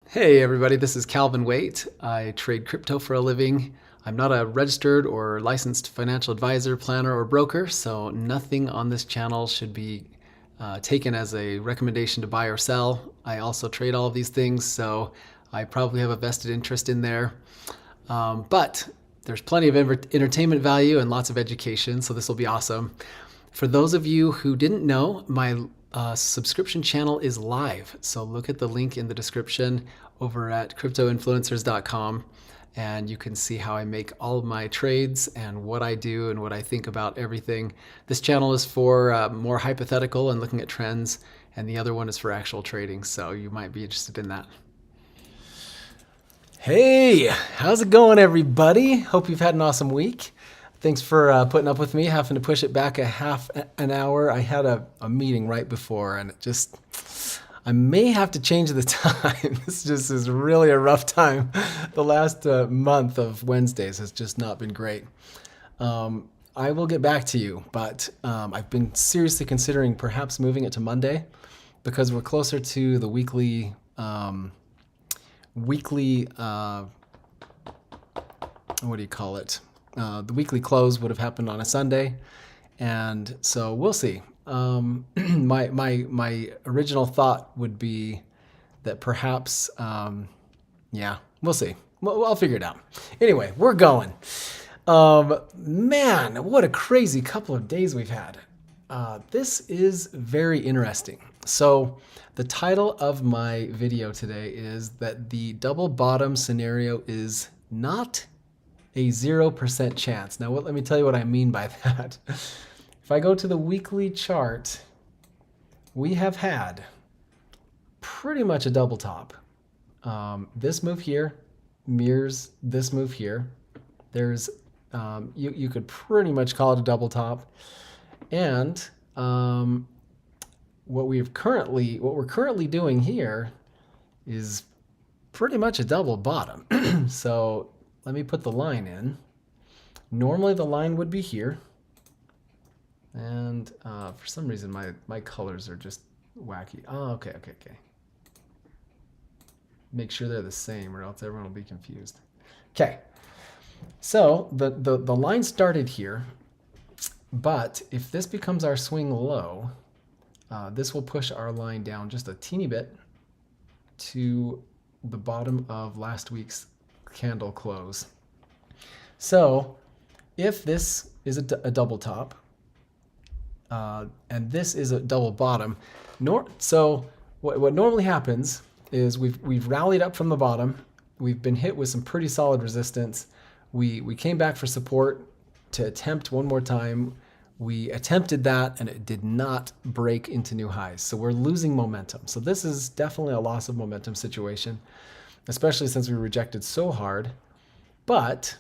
Hey everybody, this is Calvin Waite. I trade crypto for a living. I'm not a registered or licensed financial advisor, planner, or broker, so nothing on this channel should be taken as a recommendation to buy or sell. I also trade all of these things, so I probably have a vested interest in there. But there's plenty of entertainment value and lots of education, so this will be awesome. For those of you who didn't know, my subscription channel is live. So look at the link in the description over at cryptoinfluencers.com and you can see how I make all of my trades and what I do and what I think about everything. This channel is for more hypothetical and looking at trends, and the other one is for actual trading, so you might be interested in that. Hey, how's it going, everybody? Hope you've had an awesome week. Thanks for putting up with me, having to push it back a half an hour. I had a meeting right before, and I may have to change the time. This just is really a rough time. The last month of Wednesdays has just not been great. I will get back to you, but I've been seriously considering perhaps moving it to Monday because we're closer to the weekly what do you call it? The weekly close would have happened on a Sunday, and so we'll see. My original thought would be that perhaps, yeah, we'll see. I'll figure it out. Anyway, we're going. Man, what a crazy couple of days we've had. This is very interesting. So the title of my video today is that the double bottom scenario is not a 0% chance. Now, let me tell you what I mean by that. If I go to the weekly chart, we have had pretty much a double top. This move here mirrors this move here. There's you could pretty much call it a double top, and what we're currently doing here is pretty much a double bottom. So let me put the line in. Normally the line would be here. And for some reason my colors are just wacky. Oh, okay. Make sure they're the same or else everyone will be confused. Okay. So the line started here, but if this becomes our swing low, this will push our line down just a teeny bit to the bottom of last week's candle close. So if this is a double top and this is a double bottom, so what normally happens is we've rallied up from the bottom. We've been hit with some pretty solid resistance. We came back for support to attempt one more time. We attempted that and it did not break into new highs. So we're losing momentum. So this is definitely a loss of momentum situation, especially since we rejected so hard. But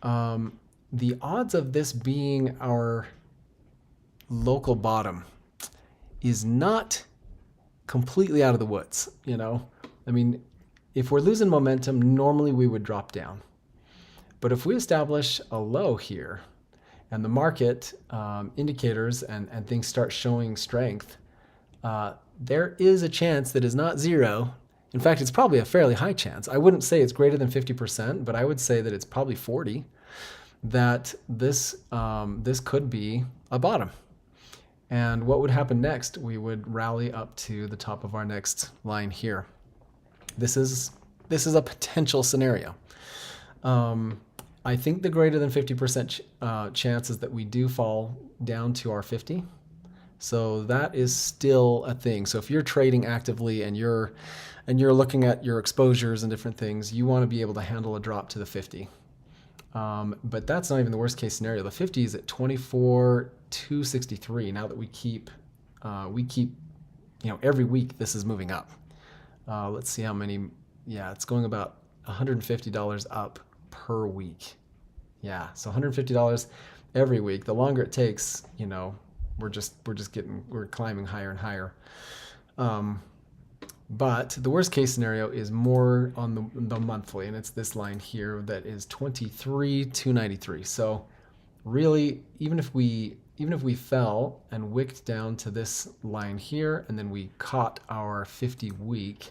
the odds of this being our local bottom is not completely out of the woods, you know? I mean, if we're losing momentum, normally we would drop down. But if we establish a low here and the market indicators and things start showing strength, there is a chance that is not zero. In fact, it's probably a fairly high chance. I wouldn't say it's greater than 50%, but I would say that it's probably 40, that this could be a bottom. And what would happen next? We would rally up to the top of our next line here. This is a potential scenario. I think the greater than 50% chance is that we do fall down to our 50. So that is still a thing. So if you're trading actively and you're looking at your exposures and different things, you want to be able to handle a drop to the 50. But that's not even the worst case scenario. The 50 is at 24,263. Now that we keep, every week this is moving up. Let's see how many. Yeah, it's going about $150 up per week. Yeah, so $150 every week. The longer it takes, we're climbing higher and higher. But the worst case scenario is more on the monthly, and it's this line here that is 23,293. So really, even if we fell and wicked down to this line here, and then we caught our 50 week,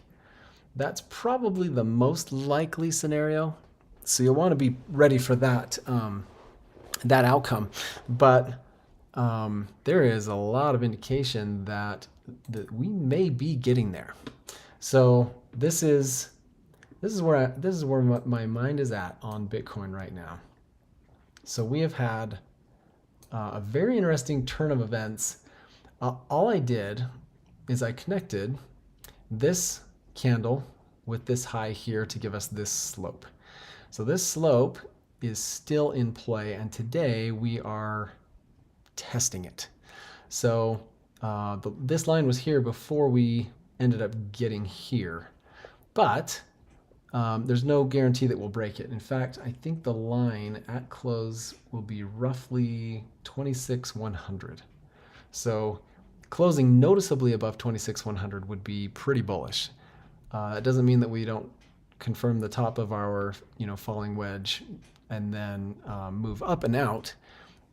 That's probably the most likely scenario. So you'll want to be ready for that that outcome. But there is a lot of indication that we may be getting there. So this is where my mind is at on Bitcoin right now. So we have had a very interesting turn of events. All I did is I connected this candle with this high here to give us this slope. So this slope is still in play, and today we are testing it. So this line was here before we ended up getting here, but there's no guarantee that we'll break it. In fact, I think the line at close will be roughly 26,100. So closing noticeably above 26,100 would be pretty bullish. It doesn't mean that we don't confirm the top of our falling wedge and then move up and out.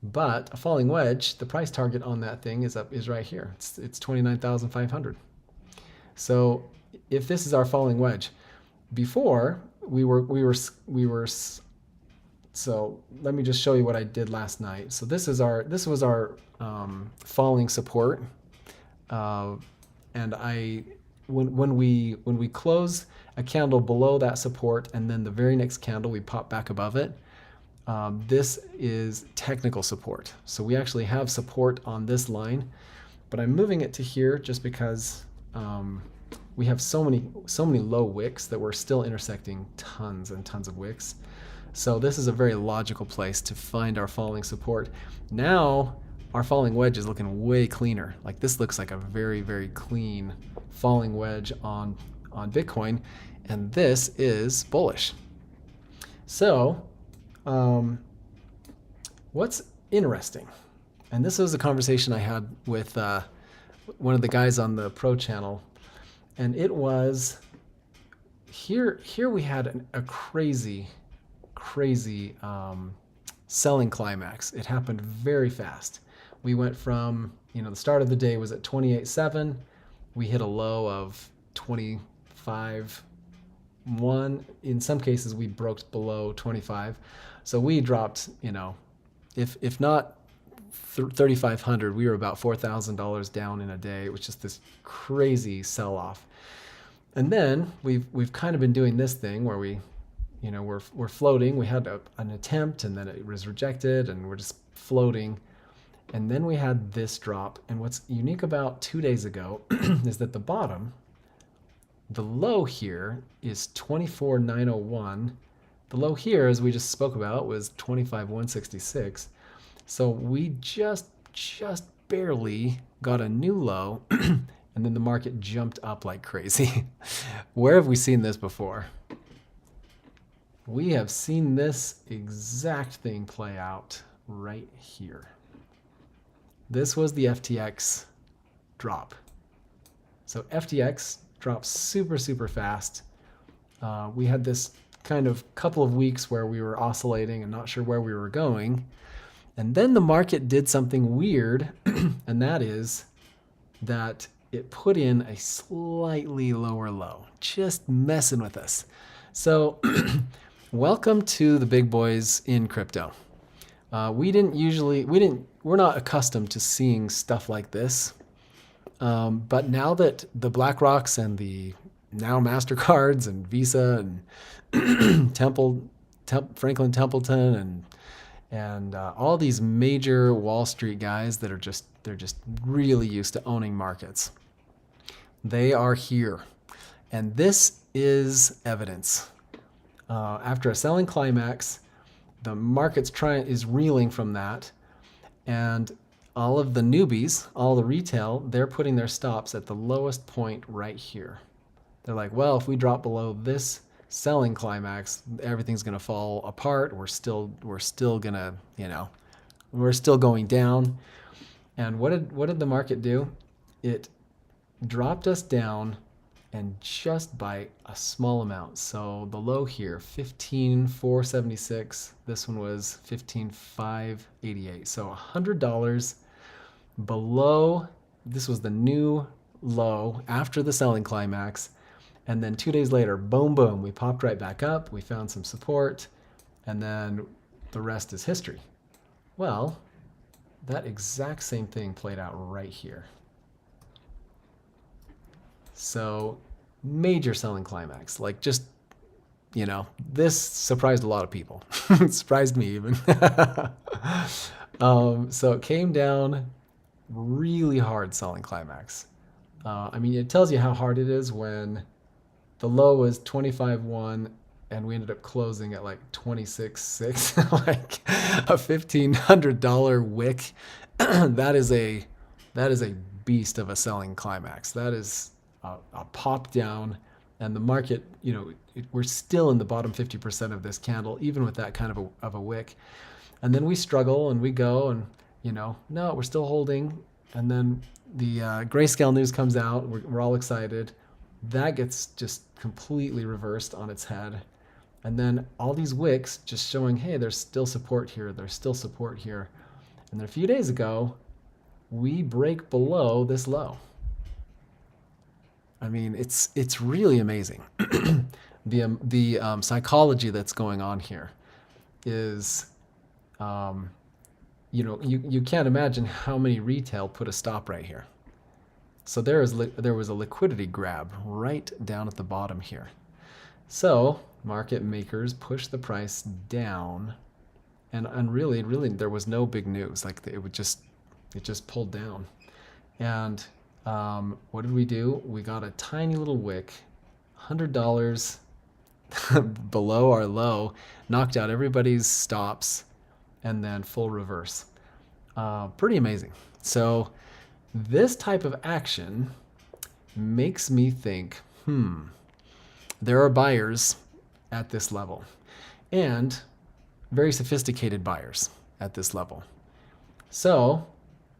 But a falling wedge, the price target on that thing is right here. It's 29,500. So if this is our falling wedge, before we were. So let me just show you what I did last night. So this was our falling support, and when we close a candle below that support, and then the very next candle we pop back above it. This is technical support. So we actually have support on this line, but I'm moving it to here just because we have so many low wicks that we're still intersecting tons and tons of wicks. So this is a very logical place to find our falling support. Now our falling wedge is looking way cleaner. Like this looks like a very, very clean falling wedge on Bitcoin, and this is bullish. So what's interesting, and this was a conversation I had with one of the guys on the Pro channel, and it was here we had a crazy selling climax. It happened very fast. We went from, the start of the day was at 28.7. We hit a low of 25.1. In some cases, we broke below 25. So we dropped, if not 3,500, we were about $4,000 down in a day. It was just this crazy sell-off. And then we've kind of been doing this thing where we're floating. We had an attempt, and then it was rejected, and we're just floating. And then we had this drop. And what's unique about 2 days ago is that the bottom, the low here is 24,901. The low here, as we just spoke about, was 25,166. So we just barely got a new low, and then the market jumped up like crazy. Where have we seen this before? We have seen this exact thing play out right here. This was the FTX drop. So FTX dropped super, super fast. We had this kind of couple of weeks where we were oscillating and not sure where we were going. And then the market did something weird, and that is that it put in a slightly lower low, just messing with us. So welcome to the big boys in crypto. We're not accustomed to seeing stuff like this. But now that the BlackRocks and the now MasterCards and Visa and Franklin Templeton and all these major Wall Street guys that are just really used to owning markets, they are here, and this is evidence. After a selling climax, the market's is reeling from that, and all of the newbies, all the retail, they're putting their stops at the lowest point right here. They're like, well, if we drop below this selling climax, everything's going to fall apart. We're still going to, we're still going down. And what did the market do? It dropped us down, and just by a small amount. So the low here, 15,476. This one was 15,588. So $100 below. This was the new low after the selling climax. And then 2 days later, boom, boom, we popped right back up. We found some support, and then the rest is history. Well, that exact same thing played out right here. So major selling climax, like just, this surprised a lot of people. It surprised me even. So it came down really hard selling climax. I mean, it tells you how hard it is when the low was 25.1 and we ended up closing at like 26.6, like a $1,500 wick. That is a beast of a selling climax. That is a pop down, and the market, we're still in the bottom 50% of this candle, even with that kind of a wick. And then we struggle and we go and, no, we're still holding. And then the grayscale news comes out. We're all excited. That gets just completely reversed on its head. And then all these wicks just showing, hey, there's still support here. There's still support here. And then a few days ago, we break below this low. I mean, it's really amazing. The psychology that's going on here is, you can't imagine how many retail put a stop right here. So there was a liquidity grab right down at the bottom here. So market makers pushed the price down, and really there was no big news. Like it just pulled down. And what did we do? We got a tiny little wick, $100 below our low, knocked out everybody's stops, and then full reverse. Pretty amazing. So this type of action makes me think, there are buyers at this level, and very sophisticated buyers at this level. So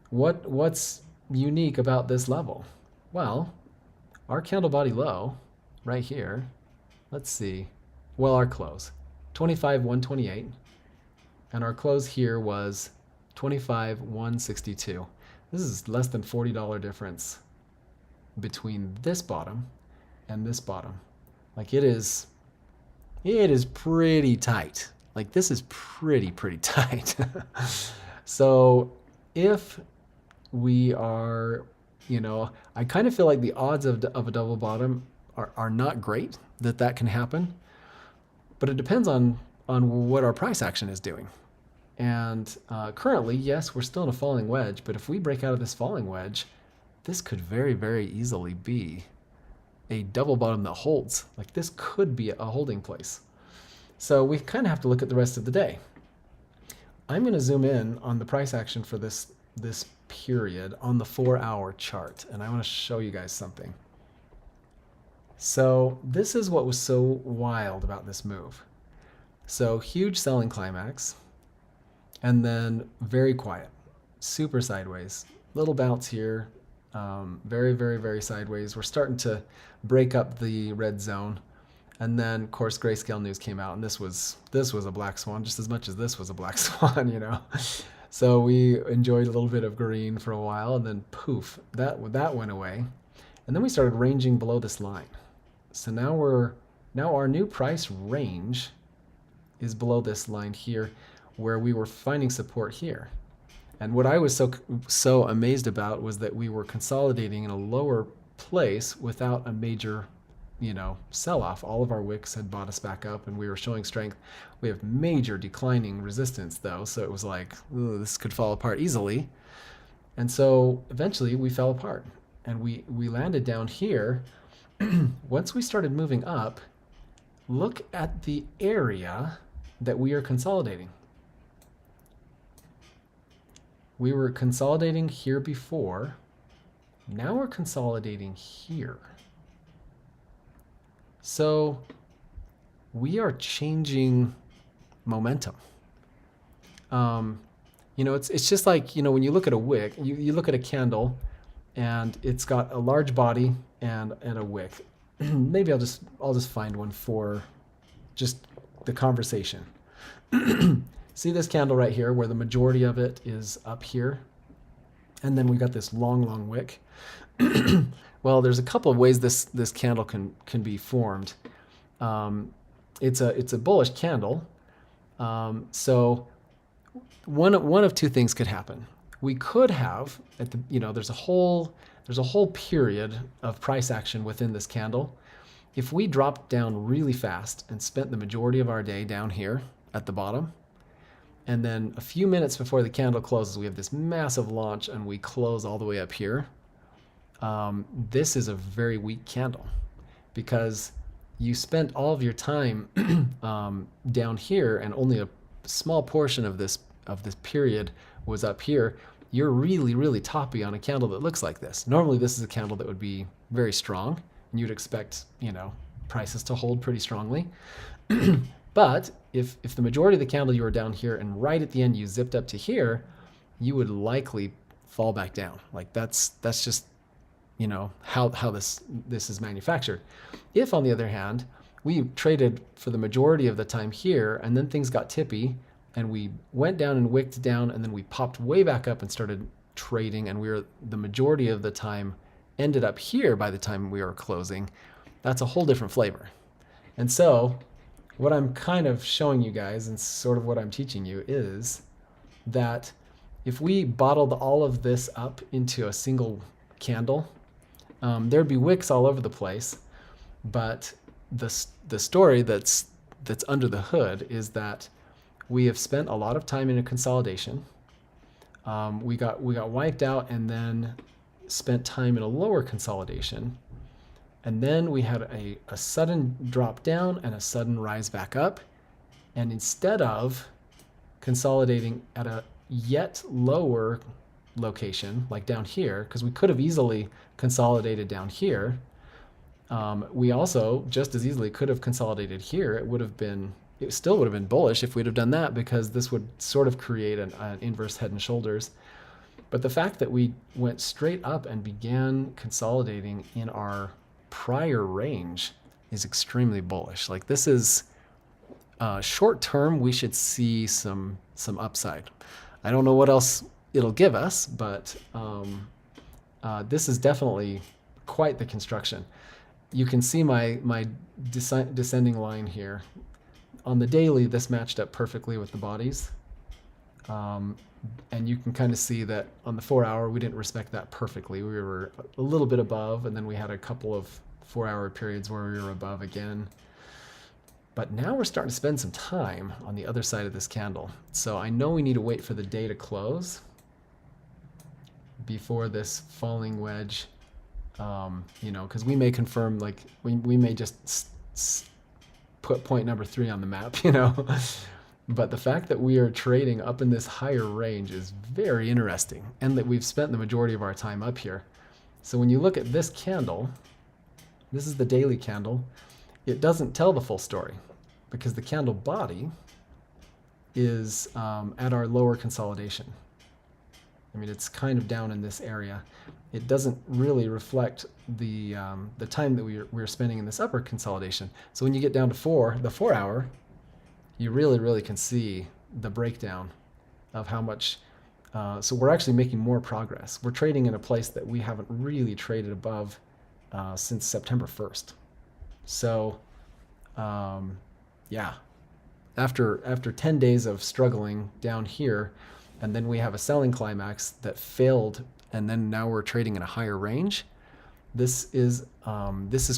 what's unique about this level? Well, our candle body low right here, let's see, well, our close, 25,128, and our close here was 25,162. This is less than $40 difference between this bottom and this bottom. Like it is pretty tight. Like this is pretty tight. So if we are, I kind of feel like the odds of a double bottom are not great that can happen, but it depends on what our price action is doing. And currently, yes, we're still in a falling wedge, but if we break out of this falling wedge, this could very, very easily be a double bottom that holds. Like this could be a holding place. So we kind of have to look at the rest of the day. I'm going to zoom in on the price action for this period on the 4-hour chart, and I want to show you guys something. So this is what was so wild about this move. So huge selling climax, and then very quiet, super sideways, little bounce here, very, very, very sideways. We're starting to break up the red zone. And then, of course, grayscale news came out, and this was a black swan just as much as this was a black swan, So we enjoyed a little bit of green for a while, and then poof, that went away. And then we started ranging below this line. So now our new price range is below this line here, where we were finding support here. And what I was so amazed about was that we were consolidating in a lower place without a major sell-off. All of our wicks had bought us back up, and we were showing strength. We have major declining resistance, though, so it was like, ooh, this could fall apart easily. And so eventually we fell apart, and we landed down here. Once we started moving up, look at the area that we are consolidating. We were consolidating here before. Now we're consolidating here. So we are changing momentum. It's just like, when you look at a wick, you look at a candle and it's got a large body and a wick. Maybe I'll just find one for just the conversation. See this candle right here where the majority of it is up here, and then we got this long wick. Well, there's a couple of ways this candle can be formed. It's a bullish candle. So one of two things could happen. We could have there's a whole period of price action within this candle. If we dropped down really fast and spent the majority of our day down here at the bottom, and then a few minutes before the candle closes, we have this massive launch and we close all the way up here. This is a very weak candle because you spent all of your time down here and only a small portion of this period was up here. You're really, really toppy on a candle that looks like this. Normally this is a candle that would be very strong and you'd expect, prices to hold pretty strongly. But if the majority of the candle you were down here and right at the end you zipped up to here, you would likely fall back down. Like that's just how this is manufactured. If on the other hand we traded for the majority of the time here and then things got tippy and we went down and wicked down and then we popped way back up and started trading and we were the majority of the time ended up here by the time we were closing, that's a whole different flavor. And so what I'm kind of showing you guys and sort of what I'm teaching you is that if we bottled all of this up into a single candle, there'd be wicks all over the place, but the story that's under the hood is that we have spent a lot of time in a consolidation. We got wiped out and then spent time in a lower consolidation, and then we had a sudden drop down and a sudden rise back up, and instead of consolidating at a yet lower location like down here, because we could have easily consolidated down here, we also just as easily could have consolidated here. It still would have been bullish if we'd have done that, because this would sort of create an inverse head and shoulders. But the fact that we went straight up and began consolidating in our prior range is extremely bullish. Like this is short term, we should see some upside. I don't know what else it'll give us, but this is definitely quite the construction. You can see my descending line here. On the daily, this matched up perfectly with the bodies. And you can kind of see that on the 4 hour, we didn't respect that perfectly. We were a little bit above, and then we had a couple of 4 hour periods where we were above again. But now we're starting to spend some time on the other side of this candle. So I know we need to wait for the day to close before this falling wedge, because we may confirm, like we may just put point number 3 on the map, But the fact that we are trading up in this higher range is very interesting, and that we've spent the majority of our time up here. So when you look at this candle, this is the daily candle, it doesn't tell the full story because the candle body is at our lower consolidation. I mean, it's kind of down in this area. It doesn't really reflect the time that we're spending in this upper consolidation. So when you get down to the 4 hour, you really can see the breakdown of how much. So we're actually making more progress. We're trading in a place that we haven't really traded above since September 1st. So yeah, after 10 days of struggling down here, and then we have a selling climax that failed, and then now we're trading in a higher range. This is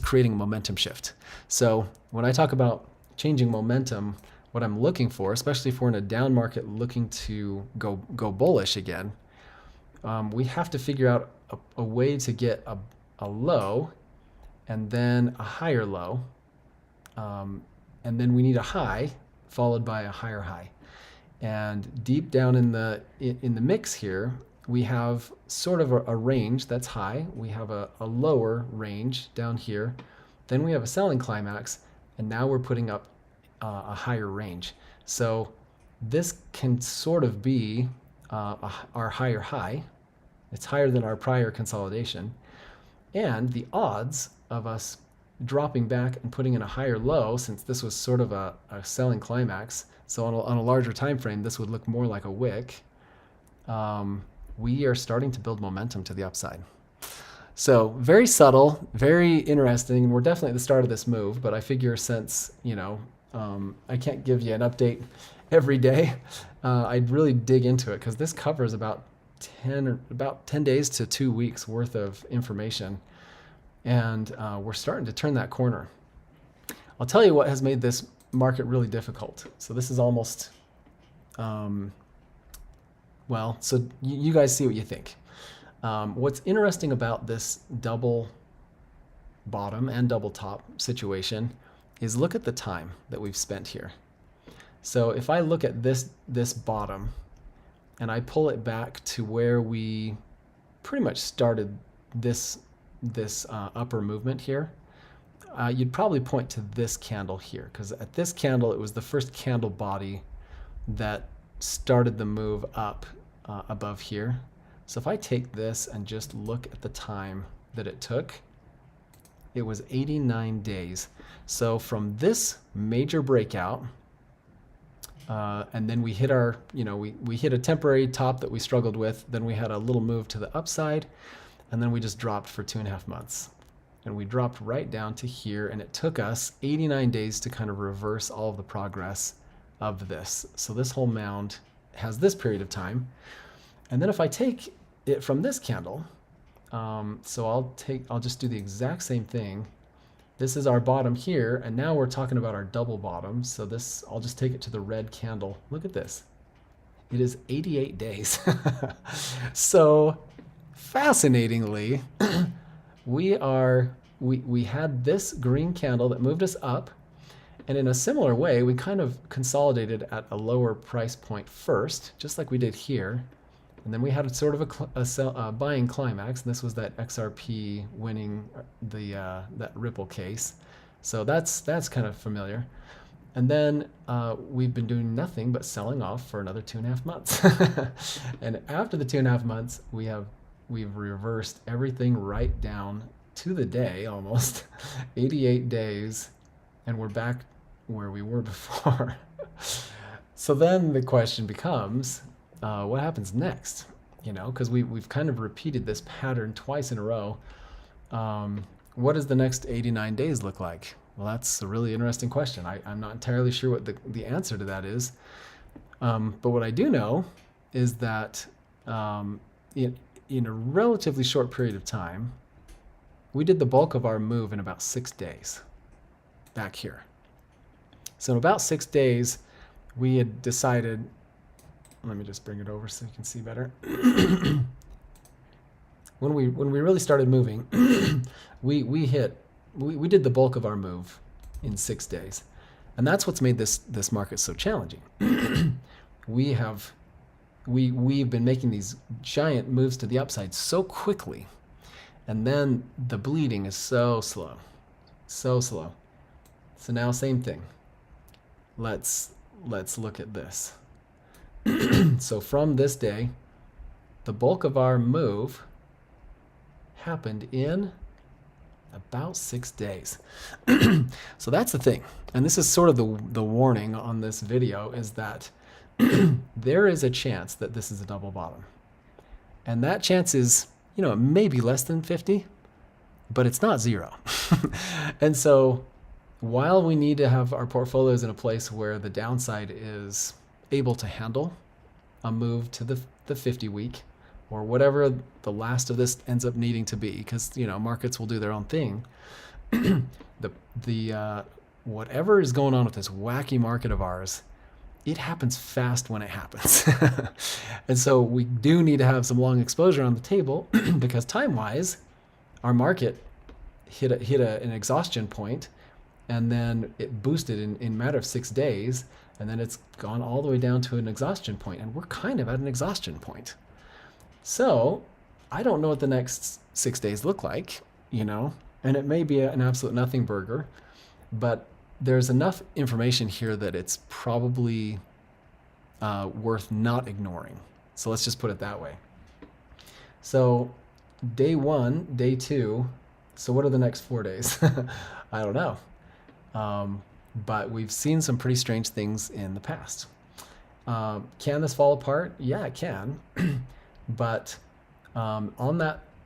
creating a momentum shift. So when I talk about changing momentum, what I'm looking for, especially if we're in a down market looking to go bullish again, we have to figure out a way to get a low and then a higher low, and then we need a high followed by a higher high. And deep down in the mix here, we have sort of a range that's high. We have a lower range down here. Then we have a selling climax, and now we're putting up a higher range. So this can sort of be our higher high. It's higher than our prior consolidation. And the odds of us dropping back and putting in a higher low, since this was sort of a selling climax, so on a larger time frame, this would look more like a wick. We are starting to build momentum to the upside. So very subtle, very interesting. We're definitely at the start of this move, but I figure since, I can't give you an update every day, I'd really dig into it because this covers about 10 days to 2 weeks worth of information. And we're starting to turn that corner. I'll tell you what has made this market really difficult. So this is almost, so you guys see what you think. What's interesting about this double bottom and double top situation is look at the time that we've spent here. So if I look at this bottom and I pull it back to where we pretty much started this upper movement here, you'd probably point to this candle here, because at this candle it was the first candle body that started the move up above here. So if I take this and just look at the time that it took, it was 89 days. So from this major breakout, and then we hit our, we hit a temporary top that we struggled with, then we had a little move to the upside, and then we just dropped for 2.5 months. And we dropped right down to here, and it took us 89 days to kind of reverse all of the progress of this. So this whole mound has this period of time. And then if I take it from this candle, so I'll just do the exact same thing. This is our bottom here, and now we're talking about our double bottom. So this, I'll just take it to the red candle. Look at this. It is 88 days. So fascinatingly, we had this green candle that moved us up, and in a similar way, we kind of consolidated at a lower price point first, just like we did here. And then we had sort of a buying climax, and this was that XRP winning that Ripple case. So that's kind of familiar. And then we've been doing nothing but selling off for another 2.5 months. And after the 2.5 months, we've reversed everything right down to the day, almost 88 days, and we're back where we were before. So then the question becomes, what happens next? Because we've kind of repeated this pattern twice in a row. What does the next 89 days look like? Well, that's a really interesting question. I'm not entirely sure what the answer to that is. But what I do know is that in a relatively short period of time, we did the bulk of our move in about 6 days back here. So in about 6 days, we had decided, let me just bring it over so you can see better. When we really started moving, we did the bulk of our move in 6 days. And that's what's made this market so challenging. We've been making these giant moves to the upside so quickly, and then the bleeding is so slow. So now same thing. Let's look at this. So from this day, the bulk of our move happened in about 6 days. So that's the thing. And this is sort of the warning on this video, is that there is a chance that this is a double bottom. And that chance is, maybe less than 50, but it's not 0. And so while we need to have our portfolios in a place where the downside is able to handle a move to the 50-week or whatever the last of this ends up needing to be, because markets will do their own thing. Whatever is going on with this wacky market of ours, it happens fast when it happens. And so we do need to have some long exposure on the table because time-wise, our market hit an exhaustion point, and then it boosted in a matter of 6 days, and then it's gone all the way down to an exhaustion point, and we're kind of at an exhaustion point. So I don't know what the next 6 days look like, and it may be an absolute nothing burger, but there's enough information here that it's probably worth not ignoring. So let's just put it that way. So day 1, day 2, so what are the next 4 days? I don't know. But we've seen some pretty strange things in the past. Can this fall apart? Yeah, it can. But on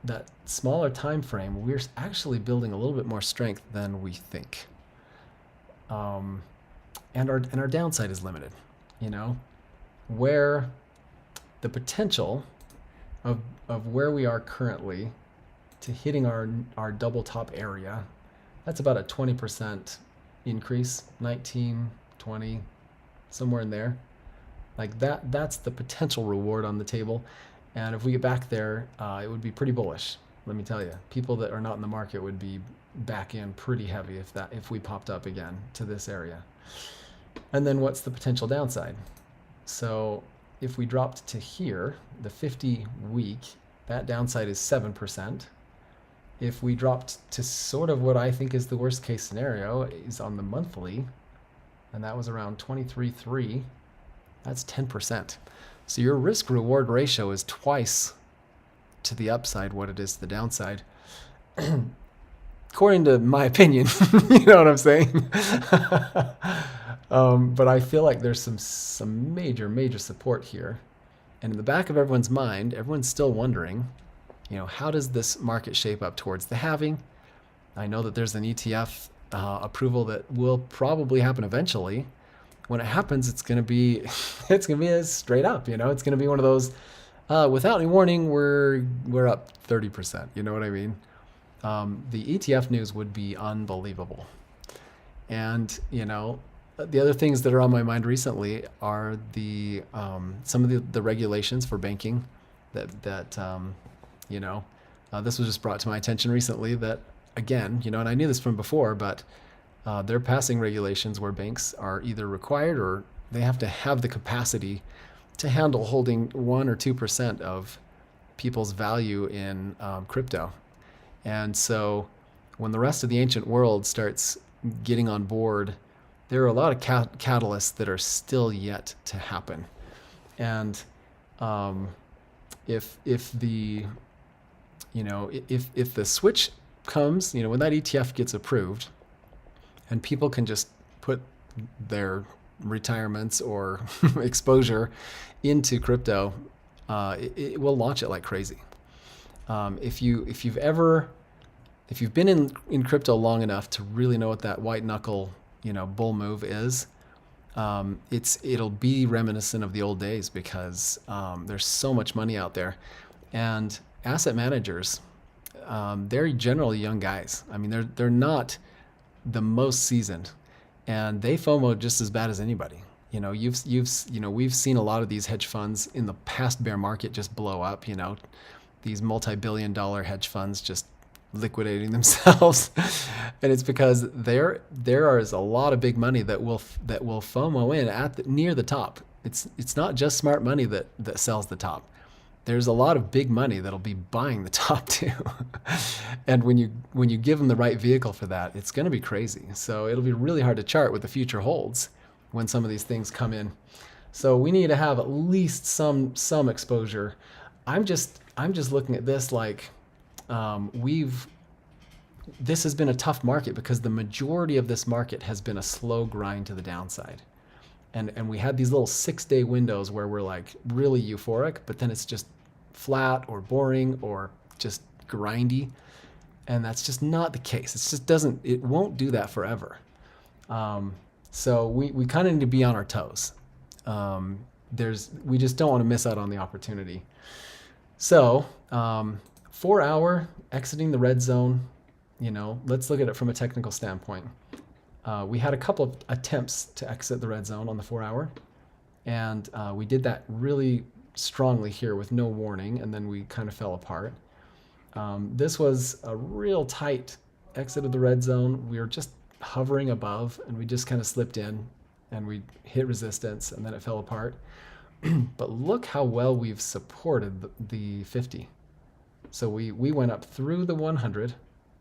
that smaller time frame, we're actually building a little bit more strength than we think. And our downside is limited, you know, where the potential of where we are currently to hitting our double top area, that's about a 20% increase, 19, 20, somewhere in there. Like that's the potential reward on the table. And if we get back there, it would be pretty bullish. Let me tell you, people that are not in the market would be back in pretty heavy if we popped up again to this area. And then what's the potential downside? So if we dropped to here, the 50 week, that downside is 7%. If we dropped to sort of what I think is the worst case scenario is on the monthly, and that was around 23.3, that's 10%. So your risk reward ratio is twice to the upside what it is to the downside. According to my opinion, you know what I'm saying? But I feel like there's some major support here. And in the back of everyone's mind, everyone's still wondering, you know, how does this market shape up towards the halving? I know that there's an ETF approval that will probably happen eventually. When it happens, it's gonna be a straight up, you know, it's gonna be one of those without any warning, we're up 30%. You know what I mean? The ETF news would be unbelievable. And you know, the other things that are on my mind recently are the some of the regulations for banking that you know, this was just brought to my attention recently that, again, you know, and I knew this from before, but they're passing regulations where banks are either required or they have to have the capacity to handle holding 1 or 2% of people's value in crypto. And so when the rest of the ancient world starts getting on board, there are a lot of catalysts that are still yet to happen. And if the, you know, if the switch comes, you know, when that ETF gets approved and people can just put their retirements or exposure into crypto, it will launch it like crazy. If you've been in crypto long enough to really know what that white knuckle, you know, bull move is, it'll be reminiscent of the old days because there's so much money out there, and asset managers, they're generally young guys. I mean, they're not the most seasoned, and they FOMO just as bad as anybody. You know, you know, we've seen a lot of these hedge funds in the past bear market just blow up. You know, these multi-billion-dollar hedge funds just liquidating themselves, and it's because there is a lot of big money that will FOMO in near the top. It's not just smart money that sells the top. There's a lot of big money that'll be buying the top too. And when you give them the right vehicle for that, it's going to be crazy. So it'll be really hard to chart what the future holds when some of these things come in. So we need to have at least some exposure. I'm just looking at this like this has been a tough market because the majority of this market has been a slow grind to the downside. And we had these little 6-day windows where we're like really euphoric, but then it's just flat or boring or just grindy. And that's just not the case. It won't do that forever. So we kind of need to be on our toes. We just don't want to miss out on the opportunity. So 4 hour exiting the red zone, you know, let's look at it from a technical standpoint. We had a couple of attempts to exit the red zone on the 4 hour, and we did that really strongly here with no warning, and then we kind of fell apart. This was a real tight exit of the red zone. We were just hovering above, and we just kind of slipped in, and we hit resistance, and then it fell apart. But look how well we've supported the 50. So we went up through the 100,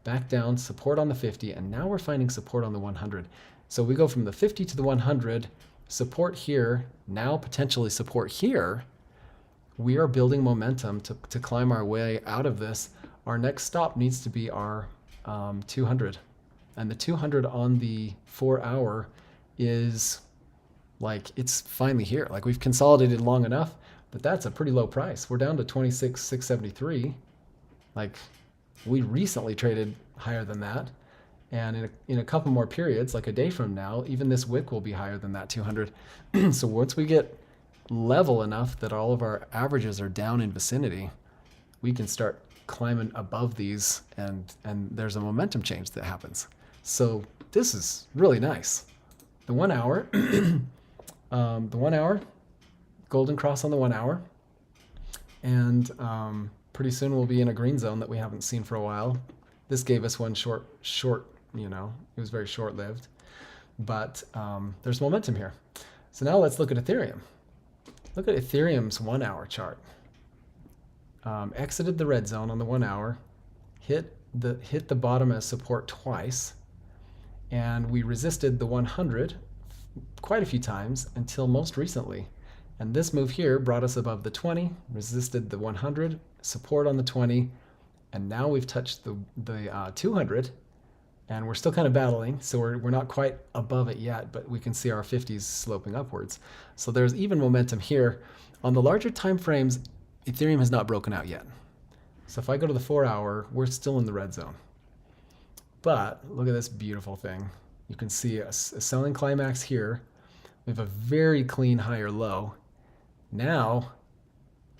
back down, support on the 50, and now we're finding support on the 100. So we go from the 50 to the 100, support here, now potentially support here. We are building momentum to climb our way out of this. Our next stop needs to be our 200. And the 200 on the 4 hour is like, it's finally here. Like, we've consolidated long enough, but that's a pretty low price. We're down to 26,673. Like, we recently traded higher than that. And in a couple more periods, like a day from now, even this wick will be higher than that 200. So once we get level enough that all of our averages are down in vicinity, we can start climbing above these, and there's a momentum change that happens. So this is really nice. The 1 hour, the 1 hour, golden cross on the 1 hour, and pretty soon we'll be in a green zone that we haven't seen for a while. This gave us one short, you know, it was very short-lived, but there's momentum here. So now let's look at Ethereum. Look at Ethereum's 1 hour chart. Exited the red zone on the 1 hour, hit the bottom as support twice, and we resisted the 100 quite a few times until most recently. And this move here brought us above the 20, resisted the 100, support on the 20, and now we've touched the 200, and we're still kind of battling, so we're not quite above it yet, but we can see our 50s sloping upwards. So there's even momentum here. On the larger time frames, Ethereum has not broken out yet. So if I go to the 4 hour, we're still in the red zone. But look at this beautiful thing. You can see a selling climax here. We have a very clean higher low. Now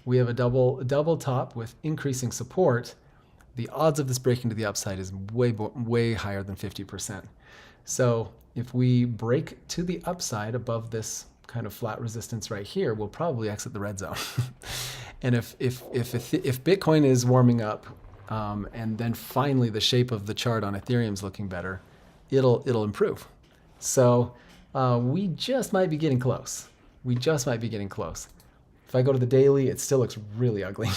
we have a double top with increasing support. The odds of this breaking to the upside is way higher than 50%. So if we break to the upside above this kind of flat resistance right here, we'll probably exit the red zone. And if Bitcoin is warming up, and then finally the shape of the chart on Ethereum is looking better, it'll improve. So we just might be getting close. We just might be getting close. If I go to the daily, it still looks really ugly.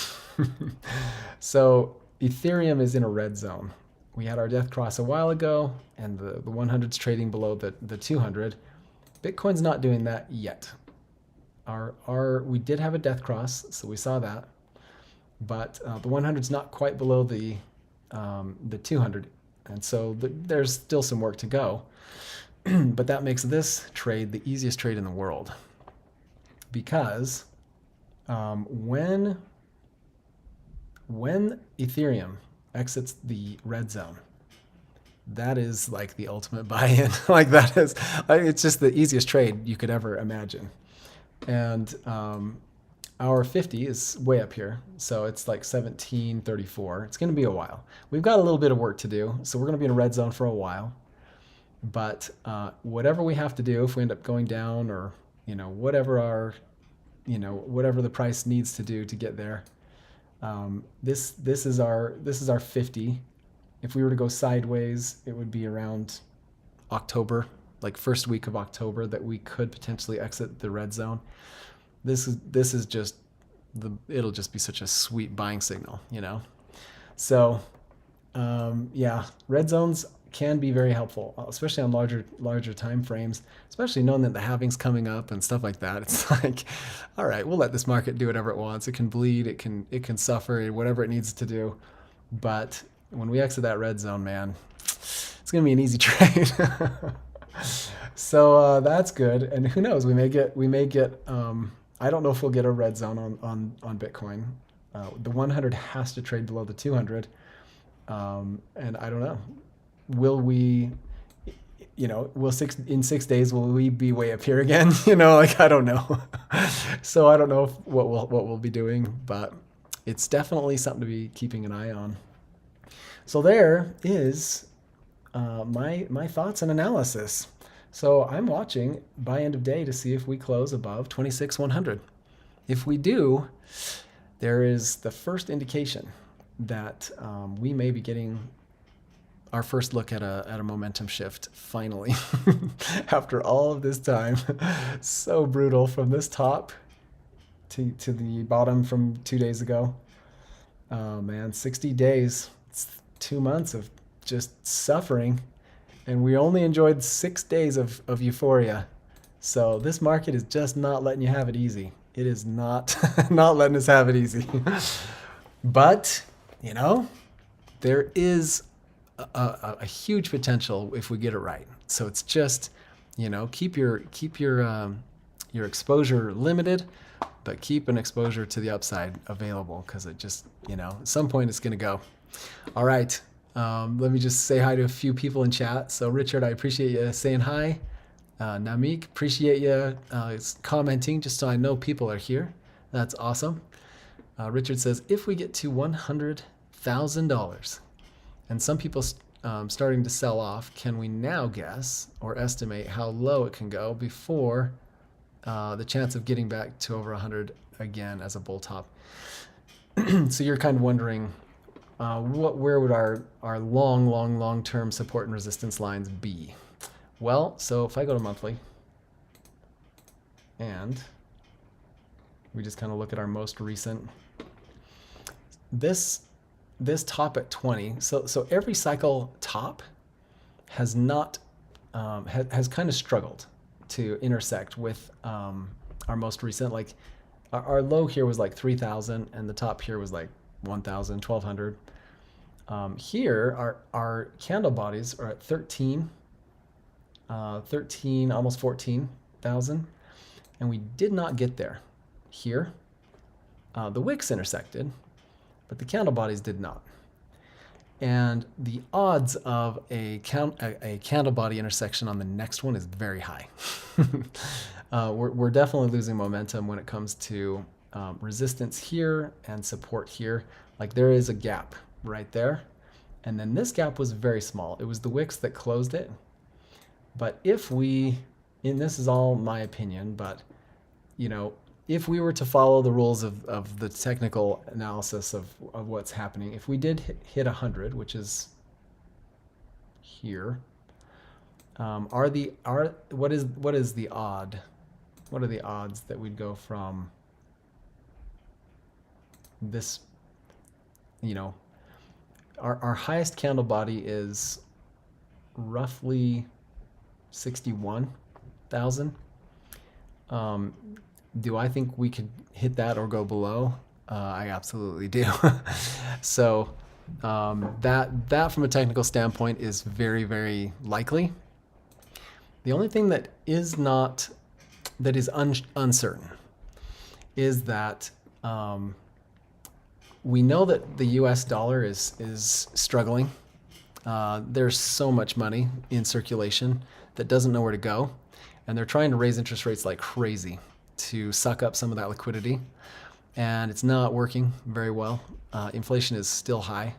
So Ethereum is in a red zone. We had our death cross a while ago, and the 100's trading below the 200. Bitcoin's not doing that yet. We did have a death cross, so we saw that, but the 100's not quite below the 200, and so there's still some work to go. But that makes this trade the easiest trade in the world, because when Ethereum exits the red zone, that is like the ultimate buy-in. Like that is, it's just the easiest trade you could ever imagine. And our 50 is way up here, so it's like 1734. It's going to be a while. We've got a little bit of work to do, so we're going to be in a red zone for a while. But whatever we have to do, if we end up going down, or whatever the price needs to do to get there, this is our 50. If we were to go sideways, it would be around October, like first week of October, that we could potentially exit the red zone. This is just it'll just be such a sweet buying signal, So yeah, red zones can be very helpful, especially on larger time frames, especially knowing that the halving's coming up and stuff like that. It's like, all right, we'll let this market do whatever it wants. It can bleed, it can suffer, whatever it needs to do. But when we exit that red zone, man, it's gonna be an easy trade. So that's good. And who knows, we may get I don't know if we'll get a red zone on Bitcoin. The 100 has to trade below the 200. And I don't know, will we, in 6 days, will we be way up here again? I don't know. So I don't know what we'll be doing, but it's definitely something to be keeping an eye on. So there is my thoughts and analysis. So I'm watching by end of day to see if we close above 26,100. If we do, there is the first indication that we may be getting our first look at a momentum shift finally. After all of this time. So brutal, from this top to the bottom from 2 days ago. Oh man, 60 days. It's 2 months of just suffering. And we only enjoyed 6 days of euphoria. So this market is just not letting you have it easy. It is not letting us have it easy. But, there is a huge potential if we get it right. So it's just, keep your exposure limited. but keep an exposure to the upside available because it just, at some point it's going to go. All right. Let me just say hi to a few people in chat. So Richard, I appreciate you saying hi. Namik, appreciate you commenting just so I know people are here. That's awesome. Richard says, if we get to $100,000 and some people starting to sell off, can we now guess or estimate how low it can go before the chance of getting back to over 100 again as a bull top? So you're kind of wondering where would our long-term support and resistance lines be? Well, so if I go to monthly and we just kind of look at our most recent, this top at 20, so every cycle top has not has kind of struggled to intersect with our most recent. Like our low here was like 3,000 and the top here was like 1,000, 1,200. Here our candle bodies are at 13, almost 14,000, and we did not get there here. The wicks intersected, but the candle bodies did not. And the odds of a candle body intersection on the next one is very high. We're definitely losing momentum when it comes to resistance here and support here. Like there is a gap right there. And then this gap was very small. It was the wicks that closed it. But if we, and this is all my opinion, but if we were to follow the rules of the technical analysis of what's happening, if we did hit 100, which is here, what is the odd? What are the odds that we'd go from this? Our highest candle body is roughly 61,000. Do I think we could hit that or go below? I absolutely do. So that from a technical standpoint is very, very likely. The only thing that is uncertain is that we know that the US dollar is struggling. There's so much money in circulation that doesn't know where to go, and they're trying to raise interest rates like crazy to suck up some of that liquidity, and it's not working very well. Inflation is still high.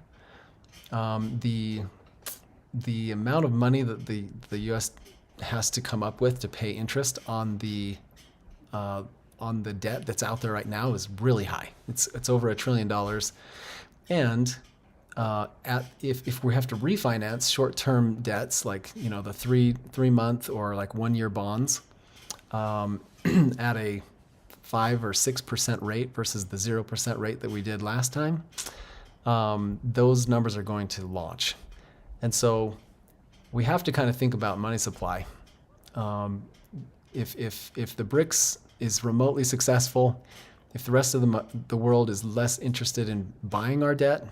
The amount of money that the U.S. has to come up with to pay interest on the debt that's out there right now is really high. It's over $1 trillion, and if we have to refinance short-term debts like the three month or like 1 year bonds at a 5 or 6% rate versus the 0% rate that we did last time, those numbers are going to launch. And so we have to kind of think about money supply. If the BRICS is remotely successful, if the rest of the world is less interested in buying our debt,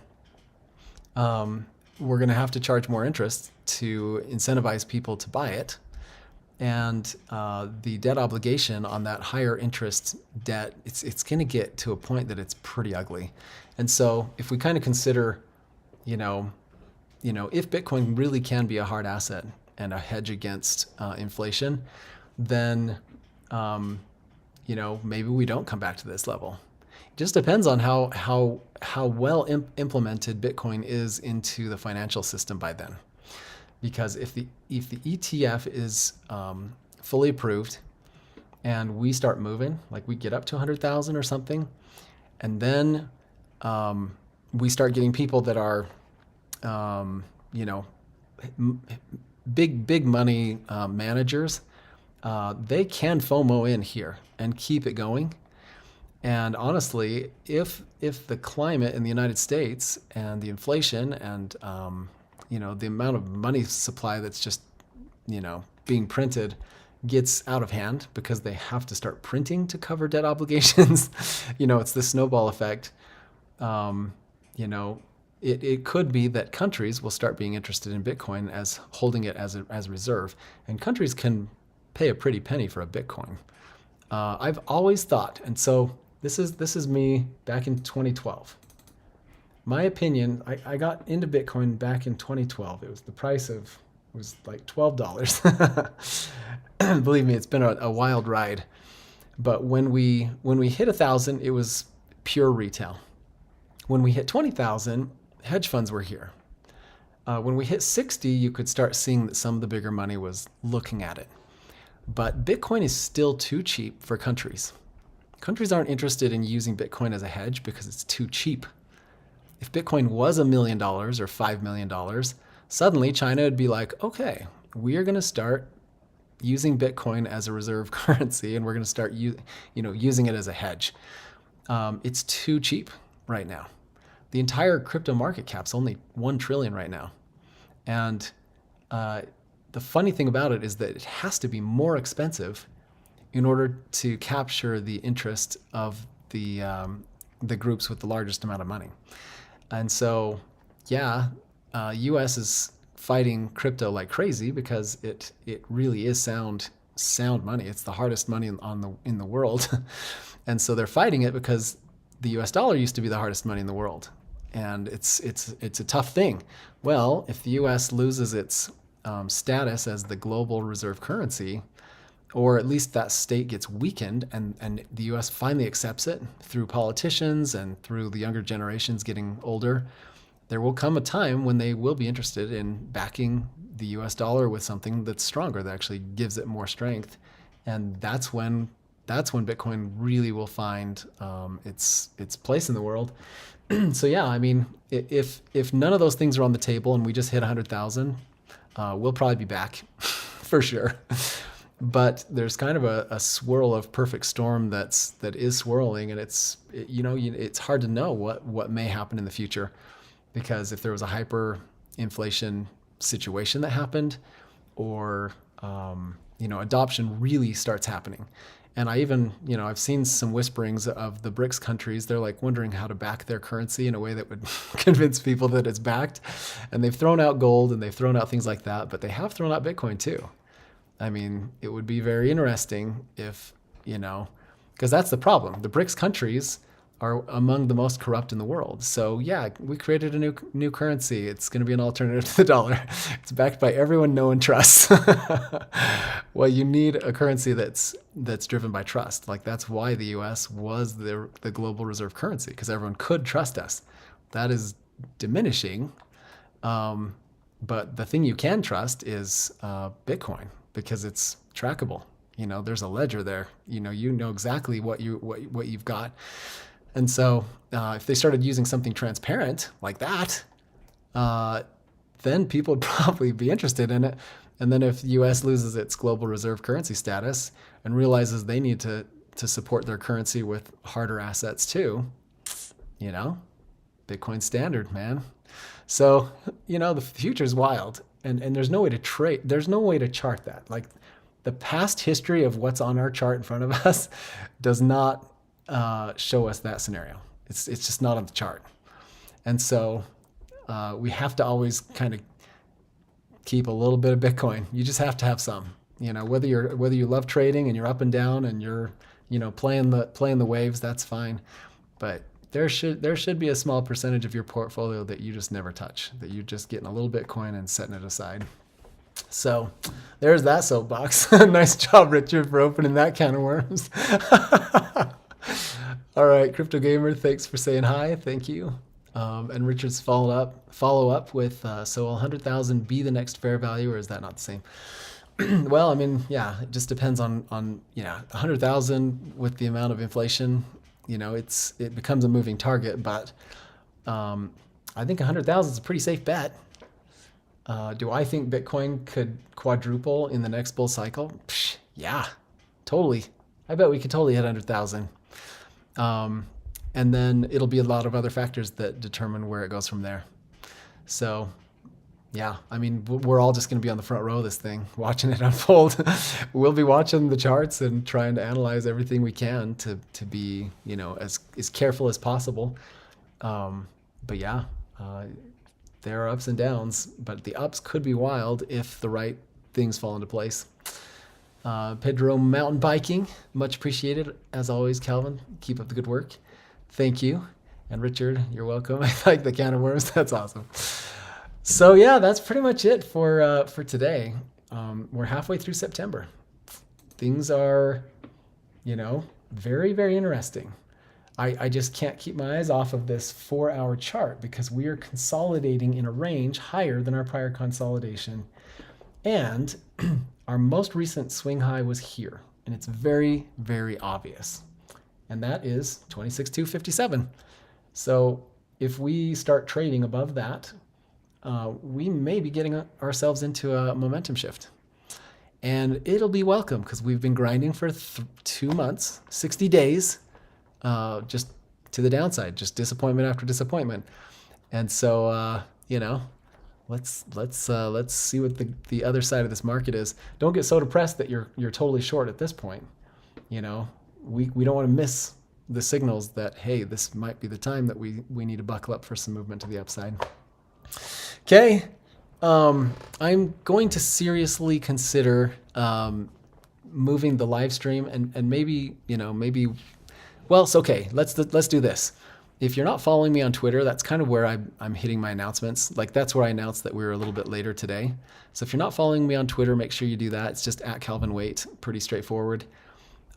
we're going to have to charge more interest to incentivize people to buy it. And the debt obligation on that higher interest debt, it's going to get to a point that it's pretty ugly. And so if we kind of consider, if Bitcoin really can be a hard asset and a hedge against inflation, then maybe we don't come back to this level. It just depends on how well implemented Bitcoin is into the financial system by then. Because if the ETF is fully approved and we start moving, like we get up to 100,000 or something, and then we start getting people that are, big money managers, they can FOMO in here and keep it going. And honestly, if the climate in the United States and the inflation and the amount of money supply that's just, being printed gets out of hand because they have to start printing to cover debt obligations, it's the snowball effect. It could be that countries will start being interested in Bitcoin as holding it as a reserve, and countries can pay a pretty penny for a Bitcoin. I've always thought, and so this is me back in 2012. My opinion, I got into Bitcoin back in 2012. It was the price of was like $12. Believe me, it's been a wild ride. But when we hit 1,000, it was pure retail. When we hit 20,000, hedge funds were here. When we hit 60, you could start seeing that some of the bigger money was looking at it. But Bitcoin is still too cheap for countries. Countries aren't interested in using Bitcoin as a hedge because it's too cheap. If Bitcoin was $1 million or $5 million, suddenly China would be like, okay, we are going to start using Bitcoin as a reserve currency, and we're going to start using it as a hedge. It's too cheap right now. The entire crypto market cap's only 1 trillion right now. And the funny thing about it is that it has to be more expensive in order to capture the interest of the groups with the largest amount of money. And so, yeah, U.S. is fighting crypto like crazy because it really is sound money. It's the hardest money in the world, and so they're fighting it because the U.S. dollar used to be the hardest money in the world, and it's a tough thing. Well, if the U.S. loses its status as the global reserve currency, or at least that state gets weakened, and the U.S. finally accepts it through politicians and through the younger generations getting older, there will come a time when they will be interested in backing the U.S. dollar with something that's stronger, that actually gives it more strength, and that's when Bitcoin really will find its place in the world. So yeah, I mean, if none of those things are on the table and we just hit 100,000, we'll probably be back for sure. But there's kind of a swirl of perfect storm that is swirling, and it's hard to know what may happen in the future, because if there was a hyperinflation situation that happened, or adoption really starts happening. And I even, I've seen some whisperings of the BRICS countries. They're like wondering how to back their currency in a way that would convince people that it's backed. And they've thrown out gold and they've thrown out things like that, but they have thrown out Bitcoin too. I mean, it would be very interesting if, because that's the problem. The BRICS countries are among the most corrupt in the world. So yeah, we created a new currency. It's going to be an alternative to the dollar. It's backed by everyone no one trusts. Well, you need a currency that's driven by trust. Like, that's why the U.S. was the global reserve currency, because everyone could trust us. That is diminishing. But the thing you can trust is Bitcoin, because it's trackable. There's a ledger there. You know exactly what you've got. And so if they started using something transparent like that, then people would probably be interested in it. And then if the U.S. loses its global reserve currency status and realizes they need to support their currency with harder assets too, Bitcoin standard, man. So, the future is wild, and there's no way to trade. There's no way to chart that. Like, the past history of what's on our chart in front of us does not show us that scenario. It's just not on the chart. And so we have to always kind of keep a little bit of Bitcoin. You just have to have some. Whether you love trading and you're up and down and you're playing the waves, that's fine. But there should be a small percentage of your portfolio that you just never touch, that you're just getting a little Bitcoin and setting it aside. So there's that soapbox. Nice job, Richard, for opening that can of worms. All right, Crypto Gamer, thanks for saying hi. Thank you. And Richard's follow up with, so will 100,000 be the next fair value, or is that not the same? Well, I mean, yeah, it just depends on 100,000 with the amount of inflation. It becomes a moving target, but I think 100,000 is a pretty safe bet. Do I think Bitcoin could quadruple in the next bull cycle? Psh, yeah, totally. I bet we could totally hit 100,000. And then it'll be a lot of other factors that determine where it goes from there. So, yeah, I mean, we're all just going to be on the front row of this thing, watching it unfold. We'll be watching the charts and trying to analyze everything we can to be, as careful as possible. But yeah, there are ups and downs, but the ups could be wild if the right things fall into place. Pedro Mountain Biking, much appreciated. As always, Calvin, keep up the good work. Thank you. And Richard, you're welcome. I like the can of worms. That's awesome. So yeah, that's pretty much it for today. We're halfway through September. Things are, very, very interesting. I just can't keep my eyes off of this 4-hour chart because we are consolidating in a range higher than our prior consolidation. And our most recent swing high was here. And it's very, very obvious. And that is 26,257. So if we start trading above that, we may be getting ourselves into a momentum shift. And it'll be welcome because we've been grinding for 2 months, 60 days, just to the downside, just disappointment after disappointment. And so, let's see what the other side of this market is. Don't get so depressed that you're totally short at this point. We don't want to miss the signals that, hey, this might be the time that we need to buckle up for some movement to the upside. Okay. I'm going to seriously consider moving the live stream and maybe, well, it's okay. Let's do this. If you're not following me on Twitter, that's kind of where I'm hitting my announcements. Like that's where I announced that we were a little bit later today. So if you're not following me on Twitter, make sure you do that. It's just @CalvinWait, pretty straightforward.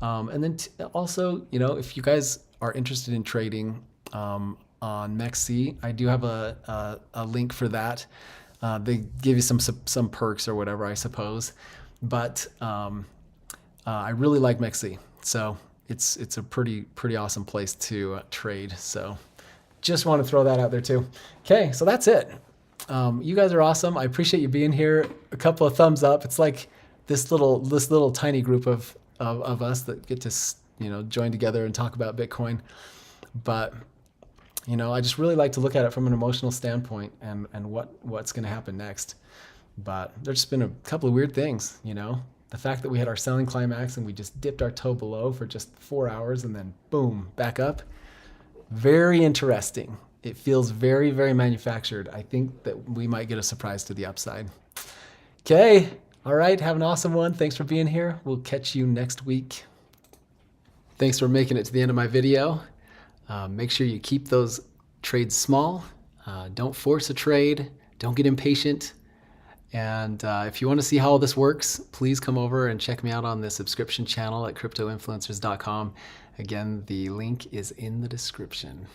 And then also, if you guys are interested in trading on MEXC, I do have a link for that. They give you some perks or whatever, I suppose. But I really like MEXC, so it's a pretty awesome place to trade. So just want to throw that out there too. Okay, so that's it. You guys are awesome. I appreciate you being here. A couple of thumbs up. It's like this little tiny group of us that get to join together and talk about Bitcoin. But I just really like to look at it from an emotional standpoint and what's going to happen next. But there's just been a couple of weird things, The fact that we had our selling climax and we just dipped our toe below for just 4 hours and then boom, back up. Very interesting. It feels very, very manufactured. I think that we might get a surprise to the upside. Okay. All right. Have an awesome one. Thanks for being here. We'll catch you next week. Thanks for making it to the end of my video. Make sure you keep those trades small. Don't force a trade. Don't get impatient. And if you want to see how all this works, please come over and check me out on the subscription channel at cryptoinfluencers.com. Again, the link is in the description.